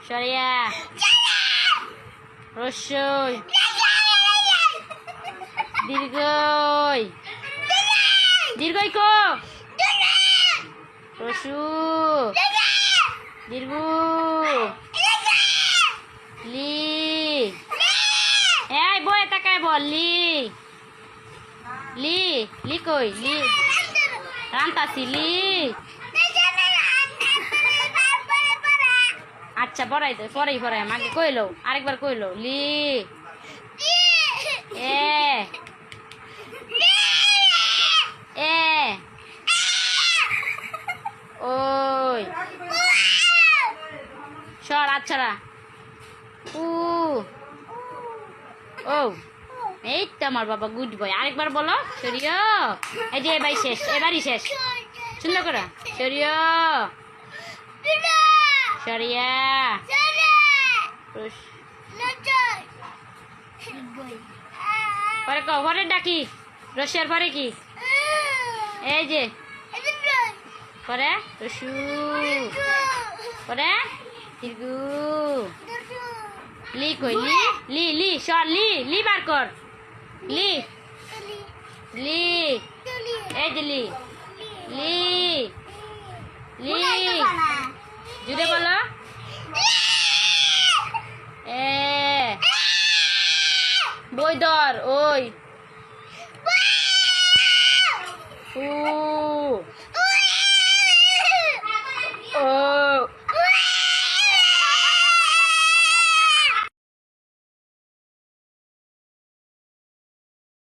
সরিয়া রস্যই দীর্ঘই দীর্ঘই ক রসু দীর্ঘ লি এই বই তাকায় বল লি লি লি কই লি রান্তাছি লি আচ্ছা পড়াই তো পরেই পড়াই আমাকে কইলো আরেকবার কইলো লি এ এ ওই সর আচ্ছারা উ ও এই তো আমার বাবা গুড বয় আরেকবার বলো সরিয়া এই যে এবারই শেষ এবারই শেষ সুন্দর করে সরিয়া সরিয়া পরে পরে ডাকি রসিয়ার পরে কি এই যে পরে রসু পরে দীর্ঘু লি কই লি লি লি সর লি লি বার কর লি লি এই যে লি লি লি জুড়ে বলো এ বই ধর ওই